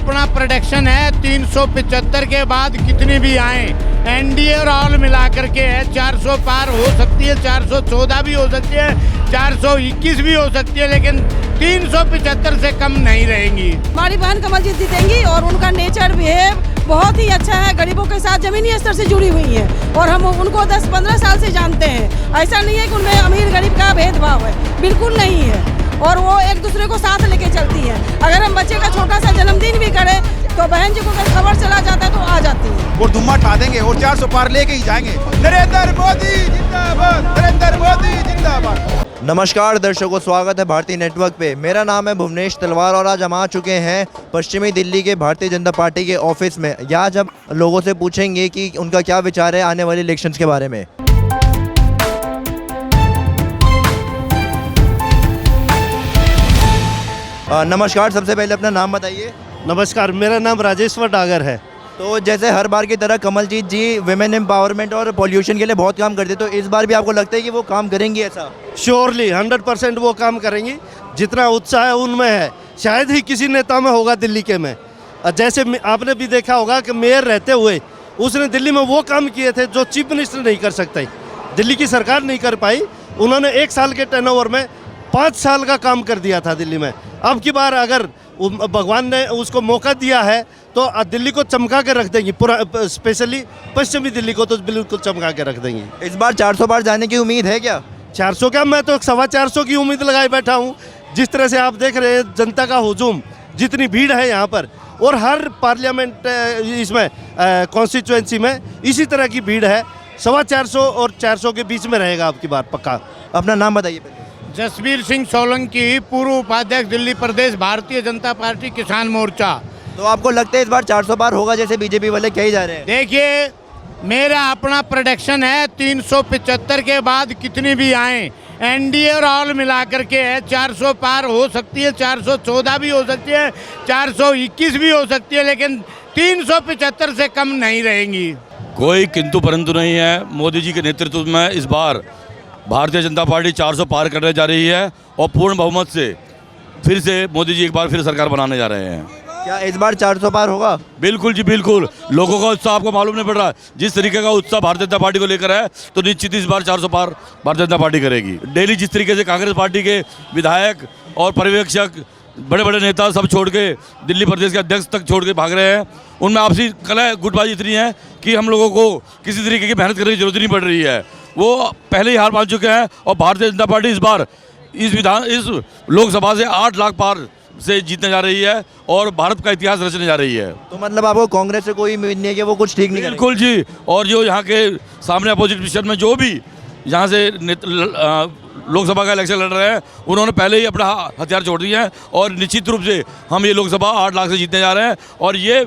अपना प्रोडक्शन है 375 के बाद कितनी भी आए, एनडीए और ऑल मिलाकर के है 400 पार हो सकती है, 414 भी हो सकती है, 421 भी हो सकती है, लेकिन 375 से कम नहीं रहेंगी। हमारी बहन कमलजीत जीतेंगी और उनका नेचर बिहेव बहुत ही अच्छा है, गरीबों के साथ जमीनी स्तर से जुड़ी हुई है और हम उनको 10-15 साल से जानते हैं। ऐसा नहीं है कि उनमें अमीर गरीब का भेदभाव है, बिल्कुल नहीं है, और वो एक दूसरे को साथ लेके चलती है। अगर हम बच्चे का छोटा सा जन्मदिन भी करें तो बहन जी को अगर खबर चला जाता है तो आ जाती है। वो धुम्मा उठा देंगे और 400 पार लेके ही जाएंगे। नरेंद्र मोदी जिंदाबाद, नरेंद्र मोदी जिंदाबाद। नमस्कार दर्शकों, स्वागत है भारतीय नेटवर्क पे। मेरा नाम है भुवनेश तलवार और आज हम आ चुके हैं पश्चिमी दिल्ली के भारतीय जनता पार्टी के ऑफिस में। यहाँ जब लोगों से पूछेंगे कि उनका क्या विचार है आने वाले इलेक्शंस के बारे में। नमस्कार, सबसे पहले अपना नाम बताइए। नमस्कार, मेरा नाम राजेश्वर डागर है। तो जैसे हर बार की तरह कमलजीत जी विमेन एम्पावरमेंट और पॉल्यूशन के लिए बहुत काम करते, तो इस बार भी आपको लगता है कि वो काम करेंगी? ऐसा श्योरली 100% वो काम करेंगी। जितना उत्साह है उनमें है, शायद ही किसी नेता में होगा दिल्ली के में। जैसे आपने भी देखा होगा कि मेयर रहते हुए उसने दिल्ली में वो काम किए थे जो चीफ मिनिस्टर नहीं कर सकते, दिल्ली की सरकार नहीं कर पाई। उन्होंने 1 साल के टर्नओवर में 5 साल का काम कर दिया था दिल्ली में। अब की बार अगर भगवान ने उसको मौका दिया है तो दिल्ली को चमका के रख देंगी, पूरा स्पेशली पश्चिमी दिल्ली को तो बिल्कुल चमका के रख देंगी। इस बार 400 पार जाने की उम्मीद है क्या? 400 क्या, मैं तो 425 की उम्मीद लगाए बैठा हूँ। जिस तरह से आप देख रहे हैं जनता का हुजूम, जितनी भीड़ है यहाँ पर, और हर पार्लियामेंट इसमें कॉन्स्टिट्यूएंसी में इसी तरह की भीड़ है। 425 और 400 के बीच में रहेगा आपकी बार पक्का। अपना नाम बताइए पहले। जसबीर सिंह सोलंकी, पूर्व उपाध्यक्ष दिल्ली प्रदेश भारतीय जनता पार्टी किसान मोर्चा। तो आपको लगता है इस बार 400 पार होगा जैसे बीजेपी वाले कहे जा रहे हैं? देखिए, मेरा अपना प्रोडक्शन है 375 के बाद कितनी भी आए, एनडीए और ऑल मिलाकर के है 400 पार हो सकती है, 414 भी हो सकती है, 421 भी हो सकती है, लेकिन 375 से कम नहीं रहेंगी। कोई किंतु परंतु नहीं है। मोदी जी के नेतृत्व में इस बार भारतीय जनता पार्टी 400 पार करने जा रही है और पूर्ण बहुमत से फिर से मोदी जी एक बार फिर सरकार बनाने जा रहे हैं। क्या इस बार 400 पार होगा? बिल्कुल जी, बिल्कुल। लोगों का उत्साह आपको मालूम नहीं पड़ रहा है। जिस तरीके का उत्साह भारतीय जनता पार्टी को लेकर है तो निश्चित इस बार 400 पार भारतीय जनता पार्टी करेगी। डेली जिस तरीके से कांग्रेस पार्टी के विधायक और पर्यवेक्षक, बड़े बड़े नेता सब छोड़ के दिल्ली प्रदेश के अध्यक्ष तक छोड़ के भाग रहे हैं, उनमें आपसी कला गुटबाजी इतनी है कि हम लोगों को किसी तरीके की मेहनत करने की जरूरत नहीं पड़ रही है। वो पहले ही हार मान चुके हैं और भारतीय जनता पार्टी इस बार इस लोकसभा से 8 लाख पार से जीतने जा रही है और भारत का इतिहास रचने जा रही है। तो मतलब आपको कांग्रेस से कोई उम्मीद नहीं है कि वो कुछ ठीक नहीं करेगी? बिल्कुल जी। और जो यहाँ के सामने अपोजिट पोजीशन में जो भी यहाँ से लोकसभा का इलेक्शन लड़ रहे हैं, उन्होंने पहले ही अपना हथियार छोड़ दिए हैं और निश्चित रूप से हम ये लोकसभा 8 लाख से जीतने जा रहे हैं। और ये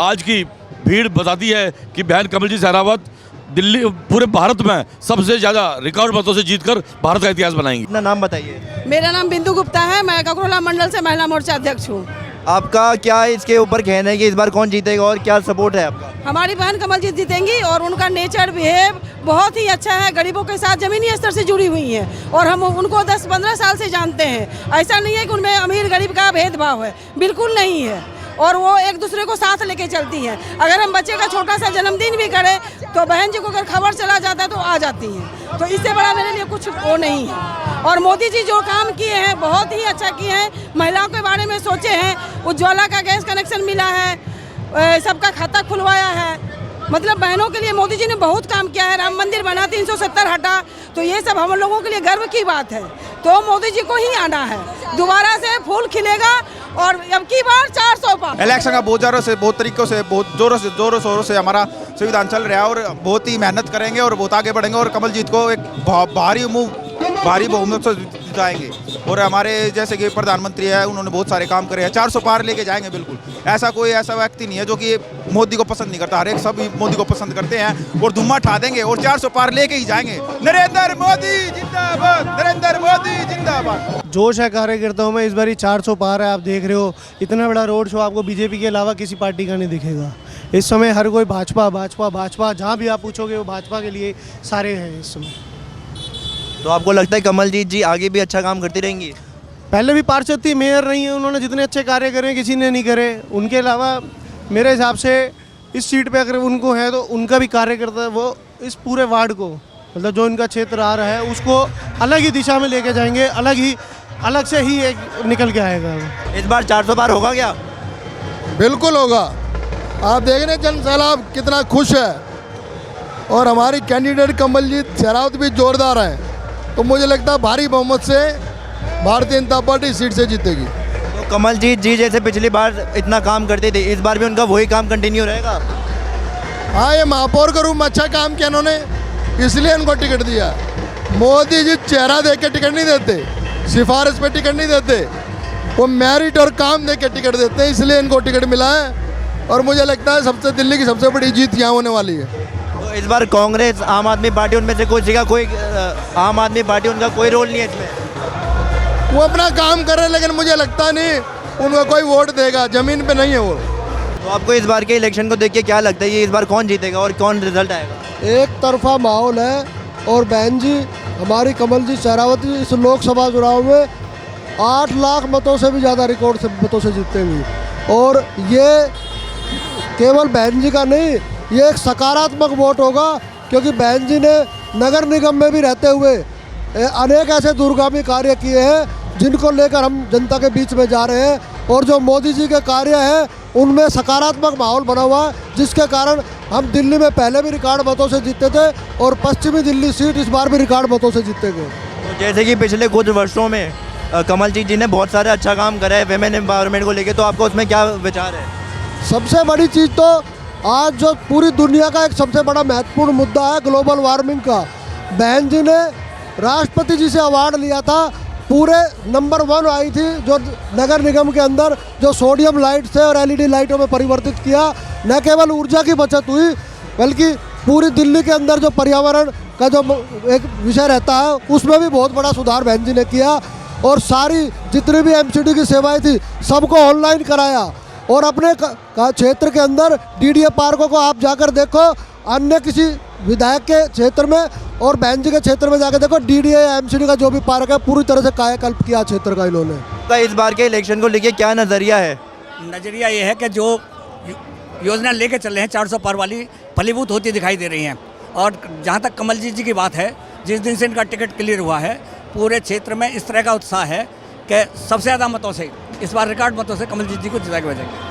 आज की भीड़ बताती है कि बहन कमलजीत सहरावत दिल्ली पूरे भारत में सबसे ज़्यादा रिकॉर्ड मतों से जीतकर भारत का इतिहास बनाएंगी। अपना नाम बताइए। मेरा नाम बिंदु गुप्ता है, मैं ककरोला मंडल से महिला मोर्चा अध्यक्ष हूँ। आपका क्या इसके ऊपर कहना है कि इस बार कौन जीतेगा और क्या सपोर्ट है आपका? हमारी बहन कमलजीत जीतेंगी और उनका नेचर बिहेव बहुत ही अच्छा है, गरीबों के साथ जमीनी स्तर से जुड़ी हुई है और हम उनको 10-15 साल से जानते हैं। ऐसा नहीं है कि उनमें अमीर गरीब का भेदभाव है, बिल्कुल नहीं है, और वो एक दूसरे को साथ लेके चलती है। अगर हम बच्चे का छोटा सा जन्मदिन भी करें तो बहन जी को अगर खबर चला जाता है तो आ जाती है। तो इससे बड़ा मेरे लिए कुछ वो नहीं है। और मोदी जी जो काम किए हैं बहुत ही अच्छा किए हैं, महिलाओं के बारे में सोचे हैं, उज्ज्वला का गैस कनेक्शन मिला है, सबका खाता खुलवाया है, मतलब बहनों के लिए मोदी जी ने बहुत काम किया है। राम मंदिर बना, 370 हटा, तो ये सब हम लोगों के लिए गर्व की बात है। तो मोदी जी को ही आना है, दोबारा से फूल खिलेगा और अब की बार 400 पार। इलेक्शन का बहुत तरीकों से बहुत जोरों शोरों से हमारा संविधान चल रहा है और बहुत ही मेहनत करेंगे और बहुत आगे बढ़ेंगे और कमलजीत को एक भारी बहुमत से जिताएंगे। और हमारे जैसे कि प्रधानमंत्री है, उन्होंने बहुत सारे काम करे हैं, 400 पार लेके जाएंगे बिल्कुल। ऐसा व्यक्ति नहीं है जो कि मोदी को पसंद नहीं करता, हर एक सब मोदी को पसंद करते हैं और धुम्मा उठा देंगे और 400 पार लेके ही जाएंगे। नरेंद्र मोदी जिंदाबाद, नरेंद्र मोदी जिंदाबाद। जोश है कार्यकर्ताओं में, इस बार 400 पार है। आप देख रहे हो इतना बड़ा रोड शो आपको बीजेपी के अलावा किसी पार्टी का नहीं दिखेगा। इस समय हर कोई भाजपा भाजपा भाजपा, जहाँ भी आप पूछोगे वो भाजपा के लिए सारे हैं इस समय। तो आपको लगता है कमलजीत जी आगे भी अच्छा काम करती रहेंगी? पहले भी पार्षद थी, मेयर रही हैं, उन्होंने जितने अच्छे कार्य करे किसी ने नहीं करे। उनके अलावा मेरे हिसाब से इस सीट पे अगर उनको है तो उनका भी कार्यकर्ता वो इस पूरे वार्ड को, मतलब जो इनका क्षेत्र आ रहा है उसको अलग ही दिशा में लेके जाएंगे, अलग से ही एक निकल के आएगा। इस बार 400 पार होगा क्या? बिल्कुल होगा। आप देख रहे हैं जन सैलाब कितना खुश है और हमारी कैंडिडेट कमलजीत शेरावत भी जोरदार है, तो मुझे लगता है भारी बहुमत से भारतीय जनता पार्टी सीट से जीतेगी। तो कमलजीत जी जैसे पिछली बार इतना काम करते थे, इस बार भी उनका वही काम कंटिन्यू रहेगा? हाँ, ये महापौर के रूप में अच्छा काम किया इन्होंने, इसलिए इनको टिकट दिया। मोदी जी चेहरा देख के टिकट नहीं देते, सिफारिश पे टिकट नहीं देते, वो मेरिट और काम देख के टिकट देते हैं, इसलिए इनको टिकट मिला है। और मुझे लगता है सबसे दिल्ली की सबसे बड़ी जीत यहाँ होने वाली है। तो इस बार कांग्रेस, आम आदमी पार्टी, उनमें से कोई आम आदमी पार्टी उनका कोई रोल नहीं है इसमें? वो अपना काम कर रहे हैं, लेकिन मुझे लगता नहीं उनको कोई वोट देगा, ज़मीन पे नहीं है वो। तो आपको इस बार के इलेक्शन को देख के क्या लगता है ये इस बार कौन जीतेगा और कौन रिजल्ट आएगा? एक तरफा माहौल है और बहन जी हमारी कमलजीत शेरावत जी इस लोकसभा चुनाव में 8 लाख मतों से भी ज़्यादा रिकॉर्ड से मतों से जीतेंगी। और ये केवल बहन जी का नहीं, ये एक सकारात्मक वोट होगा, क्योंकि बहन जी ने नगर निगम में भी रहते हुए अनेक ऐसे दूरगामी कार्य किए हैं जिनको लेकर हम जनता के बीच में जा रहे हैं। और जो मोदी जी के कार्य हैं उनमें सकारात्मक माहौल बना हुआ है, जिसके कारण हम दिल्ली में पहले भी रिकॉर्ड मतों से जीते थे और पश्चिमी दिल्ली सीट इस बार भी रिकॉर्ड मतों से जीतेंगे। तो जैसे कि पिछले कुछ वर्षों में कमलजीत जी ने बहुत सारे अच्छा काम करा है वेमेन एम्पावरमेंट को लेके, तो आपको उसमें क्या विचार है? सबसे बड़ी चीज़ तो आज जो पूरी दुनिया का एक सबसे बड़ा महत्वपूर्ण मुद्दा है ग्लोबल वार्मिंग का, बहन जी ने राष्ट्रपति जी से अवार्ड लिया था, पूरे नंबर 1 आई थी जो नगर निगम के अंदर जो सोडियम लाइट से और एलईडी लाइटों में परिवर्तित किया। न केवल ऊर्जा की बचत हुई बल्कि पूरी दिल्ली के अंदर जो पर्यावरण का जो एक विषय रहता है उसमें भी बहुत बड़ा सुधार बहन जी ने किया। और सारी जितनी भी एमसीडी की सेवाएं थी सबको ऑनलाइन कराया। और अपने क्षेत्र के अंदर डीडीए पार्कों को आप जाकर देखो, अन्य किसी विधायक के क्षेत्र में और बहन जी के क्षेत्र में जाकर देखो, डीडीए एमसीडी का जो भी पार्क है पूरी तरह से कायाकल्प किया क्षेत्र का इन्होंने। तो इस बार के इलेक्शन को लेके क्या नज़रिया है? नज़रिया ये है कि जो योजना लेके चल रहे हैं 400 पार वाली फलीभूत होती दिखाई दे रही हैं। और जहाँ तक कमलजीत जी की बात है, जिस दिन से इनका टिकट क्लियर हुआ है पूरे क्षेत्र में इस तरह का उत्साह है कि सबसे ज़्यादा मतों से इस बार रिकॉर्ड मतों से कमलजीत जी को जिता के भेजेंगे।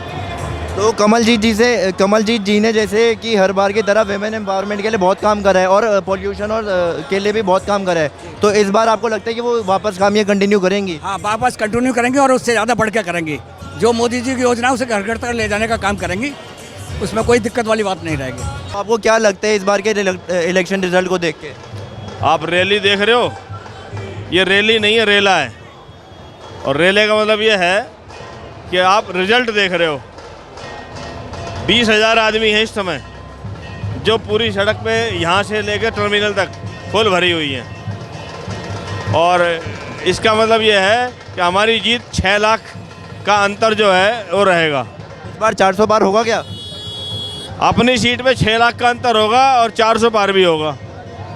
तो कमलजीत जी ने जैसे कि हर बार की तरह वेमेन एम्पावरमेंट के लिए बहुत काम करा है और पॉल्यूशन और के लिए भी बहुत काम करा है, तो इस बार आपको लगता है कि वो वापस काम ये कंटिन्यू करेंगी? हाँ, वापस कंटिन्यू करेंगे और उससे ज़्यादा बढ़ के करेंगे। जो मोदी जी की योजना है उसे घर घर तक ले जाने का काम करेंगी, उसमें कोई दिक्कत वाली बात नहीं रहेगी। तो आपको क्या लगता है इस बार के इलेक्शन रिजल्ट को देख के? आप रैली देख रहे हो, ये रैली नहीं है, रेला है। और रेले का मतलब ये है कि आप रिजल्ट देख रहे हो। 20,000 आदमी हैं इस समय जो पूरी सड़क पे यहाँ से लेकर टर्मिनल तक फुल भरी हुई हैं। और इसका मतलब ये है कि हमारी जीत 6 लाख का अंतर जो है वो रहेगा। इस बार 400 पार होगा क्या? अपनी सीट पे 6 लाख का अंतर होगा और 400 पार भी होगा।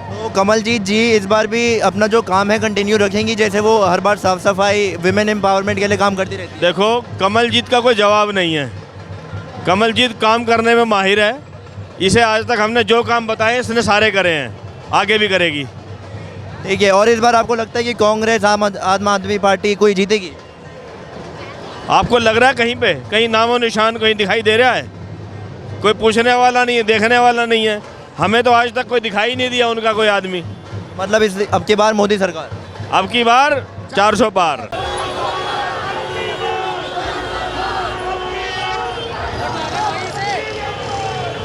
तो कमलजीत जी इस बार भी अपना जो काम है कंटिन्यू रखेंगी, जैसे वो हर बार साफ सफाई विमेन एम्पावरमेंट के लिए काम करती रहती है? देखो, कमलजीत का कोई जवाब नहीं है। कमलजीत काम करने में माहिर है। इसे आज तक हमने जो काम बताए इसने सारे करे हैं, आगे भी करेगी। ठीक है। और इस बार आपको लगता है कि कांग्रेस, आम आदमी पार्टी कोई जीतेगी? आपको लग रहा है कहीं पे, कहीं नामो निशान कहीं दिखाई दे रहा है? कोई पूछने वाला नहीं है, देखने वाला नहीं है। हमें तो आज तक कोई दिखाई नहीं दिया उनका कोई आदमी। मतलब अब की बार मोदी सरकार? अब की बार 400 पार।